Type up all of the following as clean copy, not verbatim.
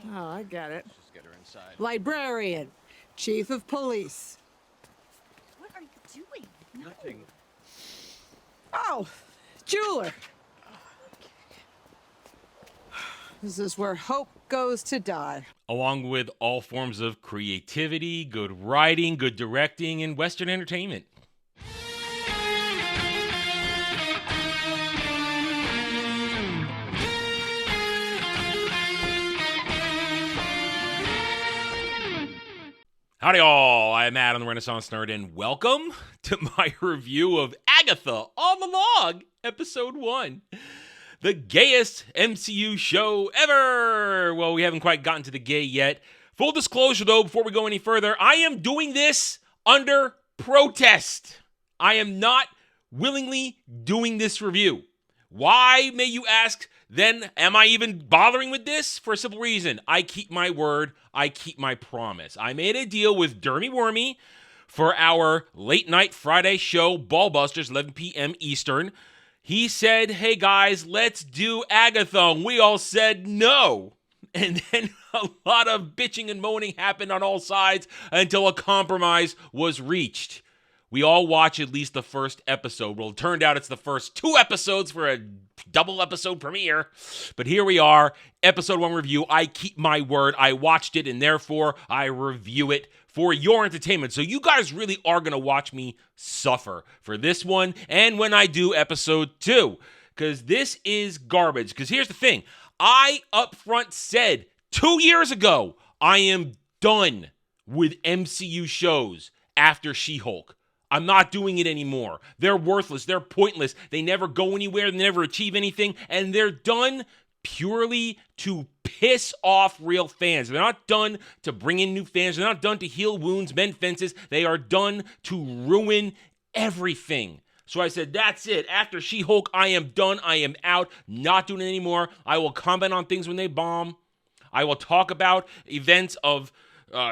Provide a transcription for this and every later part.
Oh, I get it. Just get her inside. Librarian, chief of police. What are you doing? No. Nothing. Oh, jeweler. This is where hope goes to die. Along with all forms of creativity, good writing, good directing, and Western entertainment. Howdy all, I'm Matt, I'm the Renaissance Nerd, and welcome to my review of Agatha on the Log, Episode 1. The gayest MCU show ever! Well, we haven't quite gotten to the gay yet. Full disclosure though, before we go any further, I am doing this under protest. I am not willingly doing this review. Why, may you ask? Then am I even bothering with this? For a simple reason. I keep my word. I keep my promise. I made a deal with Dermy Wormy for our late night Friday show, Ballbusters, 11 p.m. Eastern. He said, hey guys, let's do Agatha. We all said no. And then a lot of bitching and moaning happened on all sides until a compromise was reached. We all watched at least the first episode. Well, it turned out it's the first 2 episodes for a double episode premiere. But here we are, episode 1 review. I keep my word. I watched it, and therefore I review it for your entertainment. So you guys really are going to watch me suffer for this one and when I do episode 2. Because this is garbage. Because here's the thing. I upfront said 2 years ago, I am done with MCU shows after She-Hulk. I'm not doing it anymore. They're worthless. They're pointless. They never go anywhere. They never achieve anything. And they're done purely to piss off real fans. They're not done to bring in new fans. They're not done to heal wounds, mend fences. They are done to ruin everything. So I said, that's it. After She-Hulk, I am done. I am out. Not doing it anymore. I will comment on things when they bomb. I will talk about events of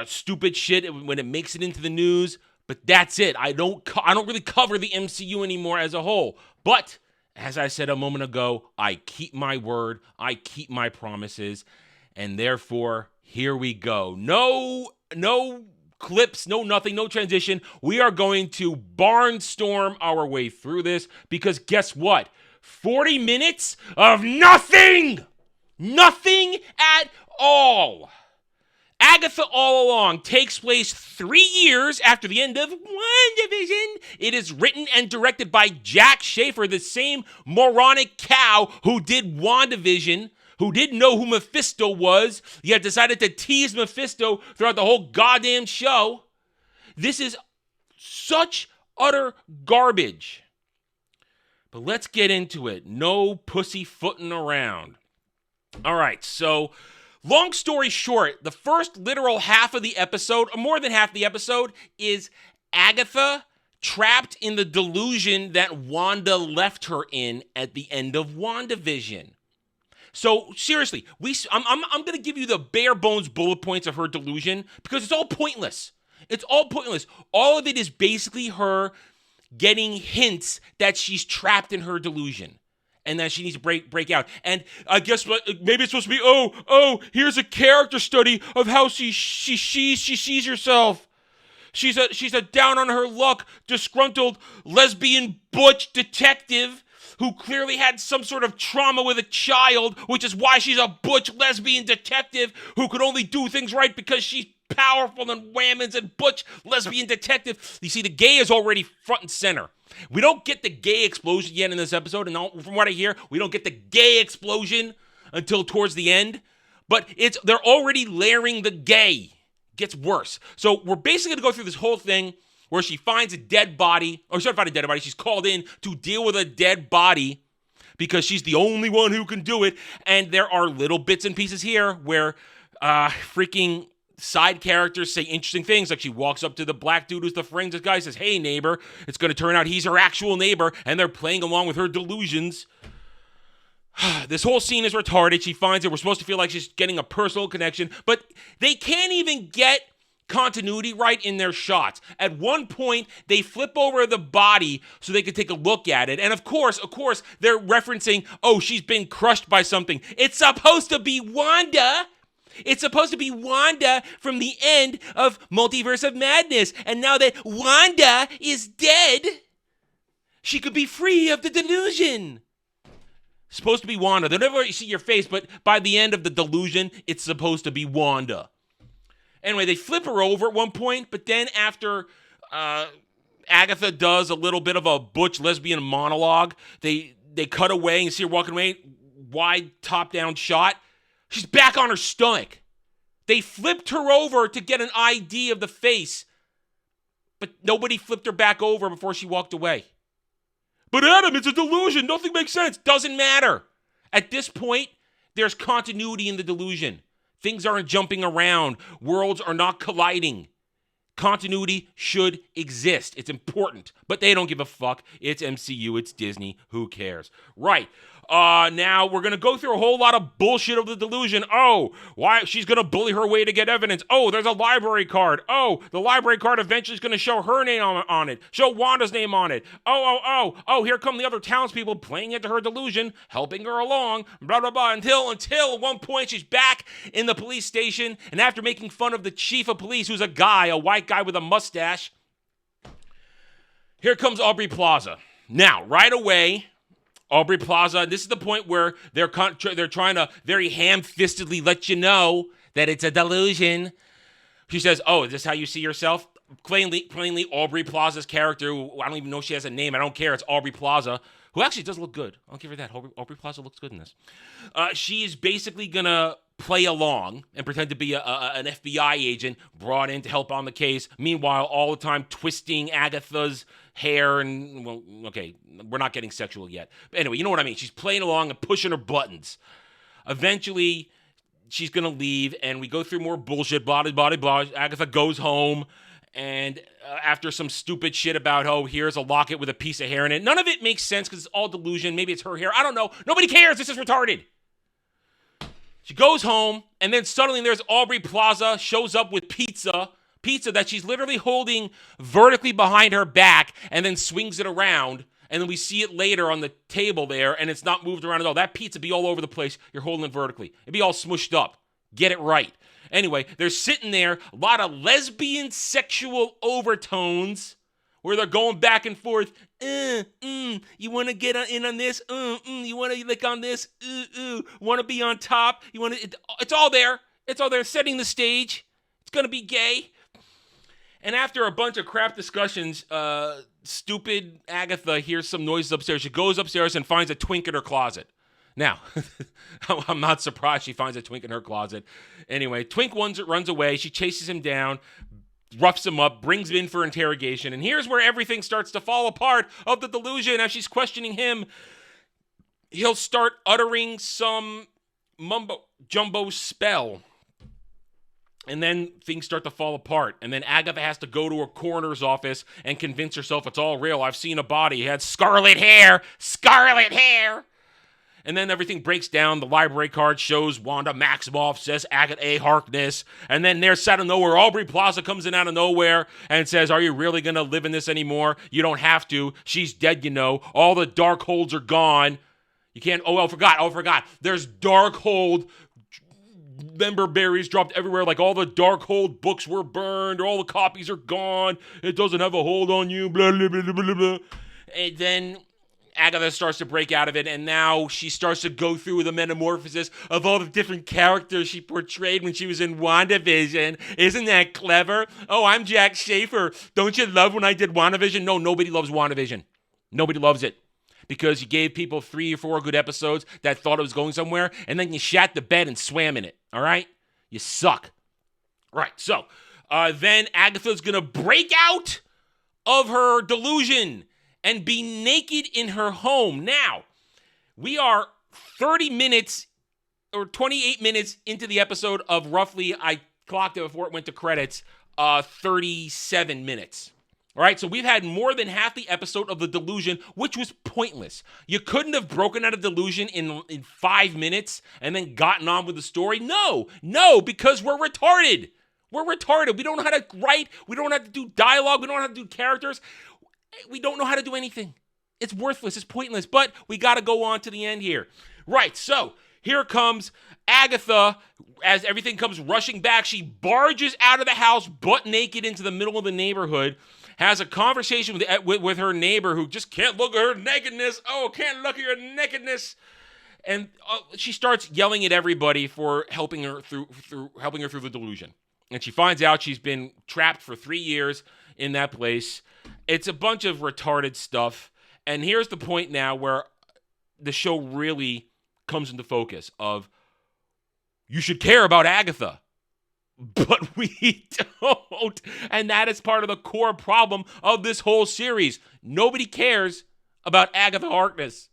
stupid shit when it makes it into the news. But that's it. I don't really cover the MCU anymore as a whole. But as I said a moment ago, I keep my word. I keep my promises. And therefore, here we go. No clips, no nothing, no transition. We are going to barnstorm our way through this because guess what? 40 minutes of nothing! Nothing at all. Agatha All Along takes place 3 years after the end of WandaVision. It is written and directed by Jack Schaefer, the same moronic cow who did WandaVision, who didn't know who Mephisto was, yet decided to tease Mephisto throughout the whole goddamn show. This is such utter garbage. But let's get into it. No pussyfooting around. All right, so long story short, the first literal half of the episode, or more than half the episode, is Agatha trapped in the delusion that Wanda left her in at the end of WandaVision. So seriously, I'm going to give you the bare bones bullet points of her delusion because it's all pointless. It's all pointless. All of it is basically her getting hints that she's trapped in her delusion. And that she needs to break out. And I guess maybe it's supposed to be, here's a character study of how she sees herself. She's a down on her luck, disgruntled lesbian butch detective who clearly had some sort of trauma with a child, which is why she's a butch lesbian detective who could only do things right because she's powerful and whammons and butch lesbian detective. You see, the gay is already front and center. We don't get the gay explosion yet in this episode, and from what I hear, we don't get the gay explosion until towards the end. But they're already layering the gay. Gets worse. So we're basically going to go through this whole thing where she finds a dead body, or she doesn't find a dead body, she's called in to deal with a dead body because she's the only one who can do it. And there are little bits and pieces here where freaking side characters say interesting things, like she walks up to the black dude who's the forensic guy, says, hey neighbor, it's going to turn out he's her actual neighbor, and they're playing along with her delusions. This whole scene is retarded. She finds it. We're supposed to feel like she's getting a personal connection, but they can't even get continuity right in their shots. At one point, they flip over the body so they can take a look at it. And of course, they're referencing, oh, she's been crushed by something. It's supposed to be Wanda. It's supposed to be Wanda from the end of Multiverse of Madness. And now that Wanda is dead, she could be free of the delusion. Supposed to be Wanda. They'll never see your face, but by the end of the delusion, it's supposed to be Wanda. Anyway, they flip her over at one point, but then after Agatha does a little bit of a butch lesbian monologue, they cut away and see her walking away, wide top-down shot. She's back on her stomach. They flipped her over to get an ID of the face, but nobody flipped her back over before she walked away. But Adam, it's a delusion. Nothing makes sense. Doesn't matter. At this point, there's continuity in the delusion. Things aren't jumping around. Worlds are not colliding. Continuity should exist. It's important. But they don't give a fuck. It's MCU. It's Disney. Who cares? Right. Now we're going to go through a whole lot of bullshit of the delusion. Oh, why she's going to bully her way to get evidence. Oh, there's a library card. Oh, the library card eventually is going to show her name on it. Show Wanda's name on it. Oh, here come the other townspeople playing into her delusion, helping her along, blah, blah, blah, until at one point she's back in the police station, and after making fun of the chief of police, who's a white guy with a mustache, here comes Aubrey Plaza. Now, right away, Aubrey Plaza, this is the point where they're trying to very ham-fistedly let you know that it's a delusion. She says, oh, is this how you see yourself? Plainly Aubrey Plaza's character, who I don't even know if she has a name, I don't care, it's Aubrey Plaza, who actually does look good. I'll give her that. Aubrey Plaza looks good in this. She is basically going to play along and pretend to be an FBI agent brought in to help on the case. Meanwhile, all the time twisting Agatha's hair and, well, okay, we're not getting sexual yet. But anyway, you know what I mean. She's playing along and pushing her buttons. Eventually, she's going to leave, and we go through more bullshit, blah, blah, blah, blah. Agatha goes home, and after some stupid shit about, oh, here's a locket with a piece of hair in it. None of it makes sense because it's all delusion. Maybe it's her hair. I don't know. Nobody cares. This is retarded. She goes home, and then suddenly there's Aubrey Plaza, shows up with pizza that she's literally holding vertically behind her back, and then swings it around, and then we see it later on the table there, and it's not moved around at all. That pizza be all over the place. You're holding it vertically. It'd be all smushed up. Get it right. Anyway, they're sitting there, a lot of lesbian sexual overtones, where they're going back and forth. You want to get in on this? You want to lick on this? Want to be on top? It's all there. It's all there, setting the stage. It's going to be gay. And after a bunch of crap discussions, stupid Agatha hears some noises upstairs. She goes upstairs and finds a twink in her closet. Now, I'm not surprised she finds a twink in her closet. Anyway, Twink runs away. She chases him down, roughs him up, brings him in for interrogation. And here's where everything starts to fall apart of the delusion. As she's questioning him, he'll start uttering some mumbo-jumbo spell. And then things start to fall apart. And then Agatha has to go to her coroner's office and convince herself it's all real. I've seen a body. He had scarlet hair. Scarlet hair. And then everything breaks down. The library card shows Wanda Maximoff, says Agatha A. Harkness. And then there's out of nowhere, Aubrey Plaza comes in out of nowhere and says, are you really going to live in this anymore? You don't have to. She's dead, you know. All the dark holds are gone. You can't, I forgot. There's dark hold member berries dropped everywhere, like all the Darkhold books were burned, all the copies are gone, it doesn't have a hold on you, blah, blah, blah, blah, blah. And then Agatha starts to break out of it, and now she starts to go through the metamorphosis of all the different characters she portrayed when she was in WandaVision. Isn't that clever? Oh, I'm Jack Schaefer. Don't you love when I did WandaVision? No, nobody loves WandaVision. Nobody loves it. Because you gave people 3 or 4 good episodes that thought it was going somewhere, and then you shat the bed and swam in it, all right? You suck. Right, so then Agatha's going to break out of her delusion and be naked in her home. Now, we are 30 minutes or 28 minutes into the episode of roughly, I clocked it before it went to credits, 37 minutes. All right, so we've had more than half the episode of The Delusion, which was pointless. You couldn't have broken out of Delusion in 5 minutes and then gotten on with the story. No, because we're retarded. We're retarded. We don't know how to write. We don't know how to do dialogue. We don't know how to do characters. We don't know how to do anything. It's worthless. It's pointless. But we got to go on to the end here. Right, so here comes Agatha. As everything comes rushing back, she barges out of the house butt naked into the middle of the neighborhood, has a conversation with her neighbor who just can't look at her nakedness. Oh, can't look at your nakedness. And she starts yelling at everybody for helping her through the delusion. And she finds out she's been trapped for 3 years in that place. It's a bunch of retarded stuff. And here's the point now where the show really comes into focus of, you should care about Agatha, but we don't. And that is part of the core problem of this whole series. Nobody cares about Agatha Harkness.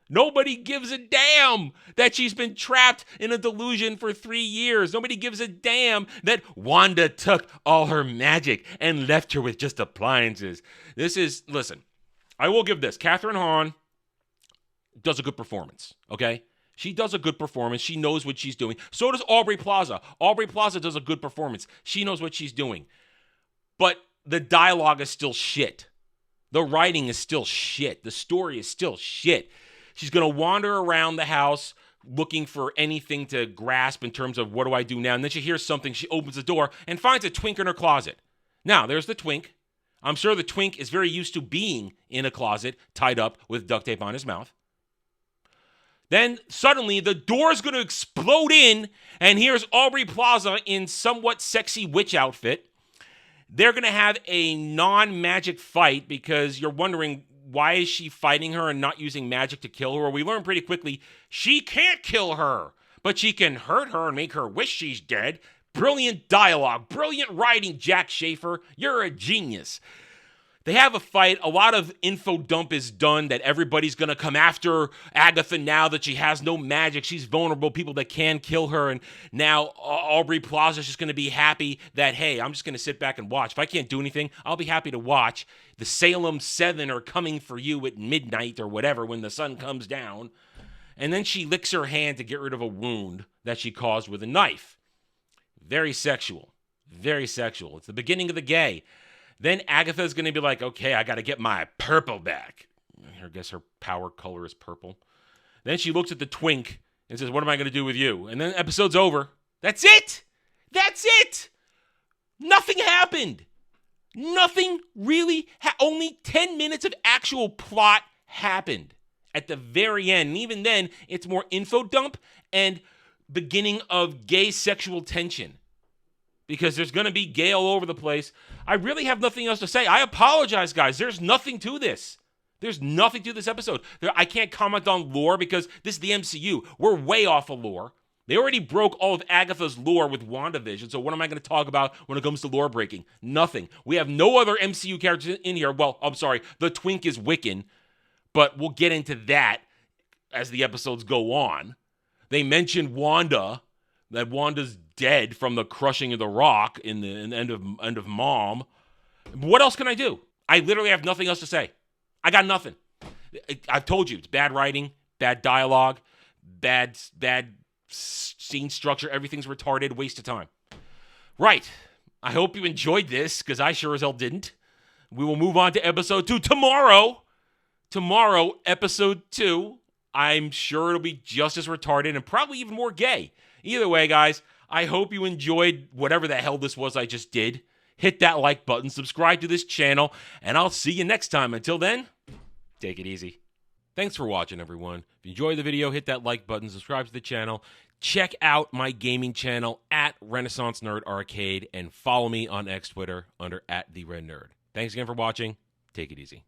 Nobody gives a damn that she's been trapped in a delusion for 3 years. Nobody gives a damn that Wanda took all her magic and left her with just appliances. Listen, I will give this. Catherine Hahn does a good performance, okay? She does a good performance. She knows what she's doing. So does Aubrey Plaza. Aubrey Plaza does a good performance. She knows what she's doing. But the dialogue is still shit. The writing is still shit. The story is still shit. She's going to wander around the house looking for anything to grasp in terms of what do I do now? And then she hears something. She opens the door and finds a twink in her closet. Now, there's the twink. I'm sure the twink is very used to being in a closet tied up with duct tape on his mouth. Then suddenly the door's going to explode in, and here's Aubrey Plaza in somewhat sexy witch outfit. They're going to have a non-magic fight because you're wondering, why is she fighting her and not using magic to kill her? Well, we learn pretty quickly she can't kill her, but she can hurt her and make her wish she's dead. Brilliant dialogue, brilliant writing, Jack Schaefer. You're a genius. They have a fight. A lot of info dump is done that everybody's going to come after Agatha now that she has no magic. She's vulnerable, people that can kill her. And now Aubrey Plaza's just going to be happy that, hey, I'm just going to sit back and watch. If I can't do anything, I'll be happy to watch. The Salem 7 are coming for you at midnight or whatever when the sun comes down. And then she licks her hand to get rid of a wound that she caused with a knife. Very sexual. Very sexual. It's the beginning of the gay. Then Agatha's going to be like, okay, I got to get my purple back. I guess her power color is purple. Then she looks at the twink and says, what am I going to do with you? And then the episode's over. That's it. That's it. Nothing happened. Nothing really. Only 10 minutes of actual plot happened at the very end. And even then, it's more info dump and beginning of gay sexual tension. Because there's going to be gay all over the place. I really have nothing else to say. I apologize, guys. There's nothing to this. There's nothing to this episode. I can't comment on lore because this is the MCU. We're way off of lore. They already broke all of Agatha's lore with WandaVision, so what am I going to talk about when it comes to lore breaking? Nothing. We have no other MCU characters in here. Well, I'm sorry. The twink is Wiccan, but we'll get into that as the episodes go on. They mentioned Wanda, that Wanda's dead from the crushing of the rock in the end of Mom. What else can I do? I literally have nothing else to say. I got nothing. I've told you, it's bad writing, bad dialogue, bad scene structure. Everything's retarded, waste of time. Right. I hope you enjoyed this, because I sure as hell didn't. We will move on to episode 2 tomorrow. Tomorrow, episode 2. I'm sure it'll be just as retarded and probably even more gay. Either way, guys, I hope you enjoyed whatever the hell this was I just did. Hit that like button, subscribe to this channel, and I'll see you next time. Until then, take it easy. Thanks for watching, everyone. If you enjoyed the video, hit that like button, subscribe to the channel. Check out my gaming channel at Renaissance Nerd Arcade, and follow me on X Twitter under @TheRedNerd. Thanks again for watching. Take it easy.